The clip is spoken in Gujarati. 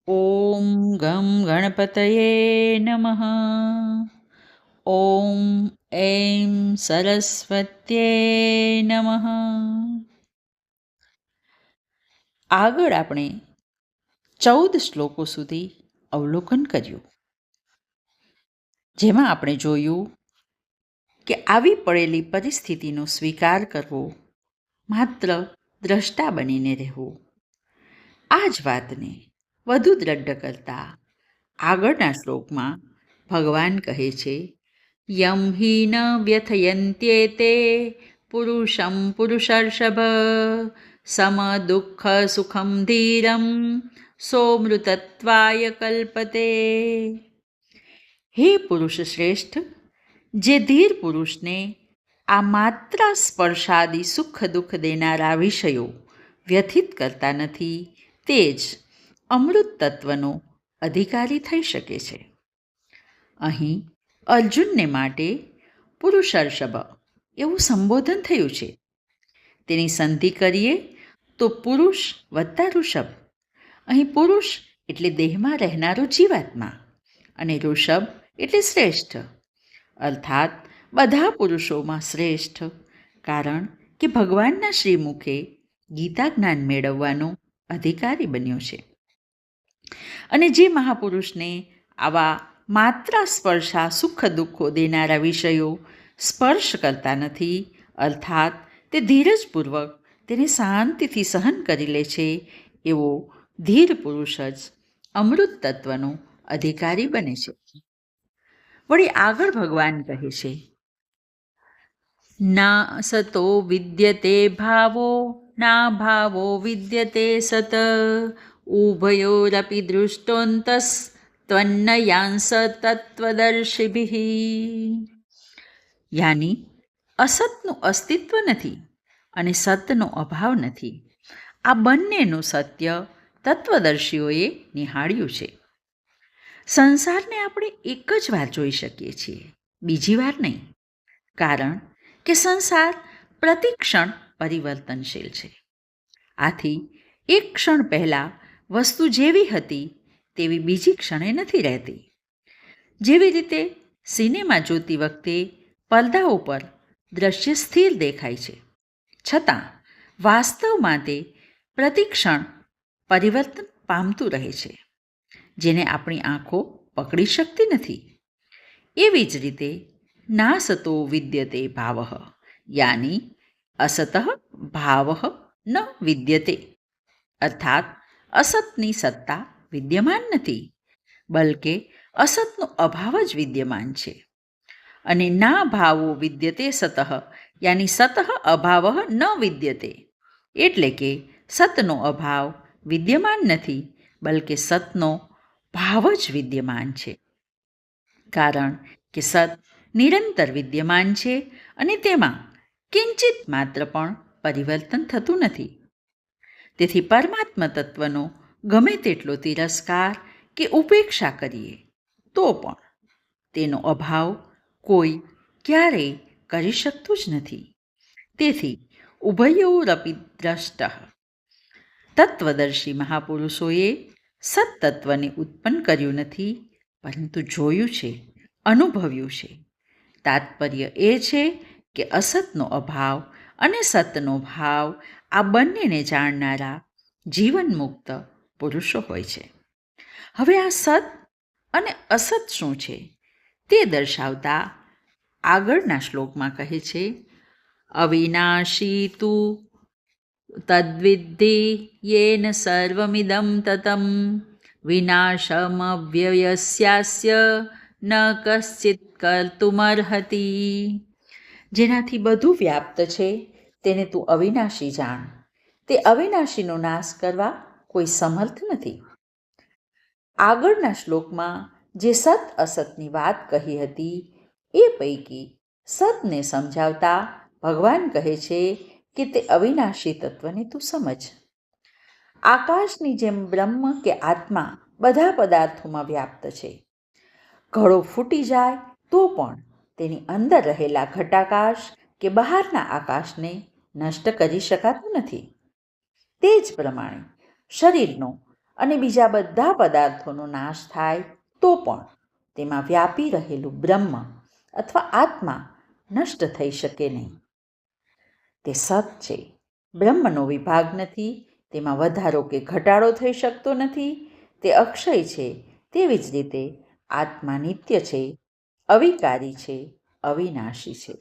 ॐ गं गणपतये नमः। ॐ ऐं સરસ્વત્યે નમઃ. આગળ આપણે 14 શ્લોકો સુધી અવલોકન કર્યું, જેમાં આપણે જોયું કે આવી પડેલી પરિસ્થિતિનો સ્વીકાર કરવો, માત્ર દ્રષ્ટા બનીને રહેવું. આ જ વાતને વધુ દ્રઢ કરતા આગળના શ્લોકમાં ભગવાન કહે છે, યમ હિ ન વ્યથયન્ત્યેતે પુરુષમ પુરુષર્ષભ સમ દુઃખ સુખમ ધીરમ સોમૃતત્વાય કલ્પતે. હે પુરુષ શ્રેષ્ઠ, જે ધીર પુરુષને આ માત્ર સ્પર્શાદી સુખ દુઃખ દેનારા વિષયો વ્યથિત કરતા નથી, તે જ અમૃત તત્વનો અધિકારી થઈ શકે છે. અહીં અર્જુનને માટે પુરુષર્ષભ એવું સંબોધન થયું છે. તેની સંધિ કરીએ તો પુરુષ વત્તા ઋષભ. અહીં પુરુષ એટલે દેહમાં રહેનારો જીવાત્મા અને ઋષભ એટલે શ્રેષ્ઠ, અર્થાત બધા પુરુષોમાં શ્રેષ્ઠ. કારણ કે ભગવાનના શ્રીમુખે ગીતા જ્ઞાન મેળવવાનો અધિકારી બન્યો છે. અને જે મહાપુરુષને આવા માત્ર સ્પર્શા સુખ દુઃખો દેનારા વિષયો સ્પર્શ કરતા નથી, અર્થાત તે ધીરજપૂર્વક તેને શાંતિથી સહન કરી લે છે, એવો ધીર પુરુષ જ અમૃત તત્વનો અધિકારી બને છે. વળી આગળ ભગવાન કહે છે, ના સતો વિદ્યતે ભાવો ના ભાવો વિદ્યતે સત ઉભયોરપી દૃષ્ટોંતસ ત્વન્નયાંસ તત્વદર્શિભિઃ. યાની અસતનું અસ્તિત્વ નથી અને સતનો અભાવ નથી. આ બંનેનું સત્ય તત્વદર્શીઓએ નિહાળ્યું છે. સંસારને આપણે એક જ વાર જોઈ શકીએ છીએ, બીજી વાર નહીં. કારણ કે સંસાર પ્રતિક્ષણ પરિવર્તનશીલ છે. આથી એક ક્ષણ પહેલાં વસ્તુ જેવી હતી તેવી બીજી ક્ષણે નથી રહેતી. જેવી રીતે સિનેમા જોતી વખતે પડદા ઉપર દ્રશ્ય સ્થિર દેખાય છે, છતાં વાસ્તવમાં તે પ્રતિક્ષણ પરિવર્તન પામતું રહે છે, જેને આપણી આંખો પકડી શકતી નથી. એવી જ રીતે ના સતો વિદ્યતે ભાવ યાની અસત ભાવ ન વિદ્યતે, અર્થાત અસતની સત્તા વિદ્યમાન નથી, બલકે અસતનો અભાવ જ વિદ્યમાન છે. અને ના ભાવો વિદ્યતે સતઃ યાની સતઃ અભાવ ન વિદ્યતે, એટલે કે સતનો અભાવ વિદ્યમાન નથી, બલકે સતનો ભાવ જ વિદ્યમાન છે. કારણ કે સત નિરંતર વિદ્યમાન છે અને તેમાં કિંચિત માત્ર પણ પરિવર્તન થતું નથી. તેથી પરમાત્મા તત્વનો ગમે તેટલો તિરસ્કાર કે ઉપેક્ષા કરીએ તો પણ તેનો અભાવ કોઈ ક્યારેય કરી શકતું જ નથી. તેથી ઉભયોરપી દ્રષ્ટ તત્વદર્શી મહાપુરુષોએ સત્તત્વને ઉત્પન્ન કર્યું નથી, પરંતુ જોયું છે, અનુભવ્યું છે. તાત્પર્ય એ છે કે અસતનો અભાવ અને સતનો ભાવ આ બંનેને જાણનારા જીવનમુક્ત પુરુષો હોય છે. હવે આ સત અને અસત શું છે તે દર્શાવતા આગળના શ્લોકમાં કહે છે, અવિનાશી તું તદ્વિદ્ધિ યેન સર્વમિદં તતમ વિનાશમવ્યયસ્યાસ્ય ન કશ્ચિત કર્તુમર્હતિ. જેનાથી બધું વ્યાપ્ત છે તેને તું અવિનાશી જાણ. તે અવિનાશીનો નાશ કરવા કોઈ સમર્થ નથી. આગળના શ્લોકમાં જે સત અસતની વાત કહી હતી એ પૈકી સતને સમજાવતા ભગવાન કહે છે કે તે અવિનાશી તત્વને તું સમજ. આકાશની જેમ બ્રહ્મ કે આત્મા બધા પદાર્થોમાં વ્યાપ્ત છે. ઘડો ફૂટી જાય તો પણ તેની અંદર રહેલા ઘટાકાશ કે બહારના આકાશને નષ્ટ કરી શકાતું નથી. તે જ પ્રમાણે શરીરનો અને બીજા બધા પદાર્થોનો નાશ થાય તો પણ તેમાં વ્યાપી રહેલું બ્રહ્મ અથવા આત્મા નષ્ટ થઈ શકે નહીં. તે સત છે. બ્રહ્મનો વિભાગ નથી, તેમાં વધારો કે ઘટાડો થઈ શકતો નથી. તે અક્ષય છે. તેવી જ રીતે આત્મા નિત્ય છે, અવિકારી છે, અવિનાશી છે.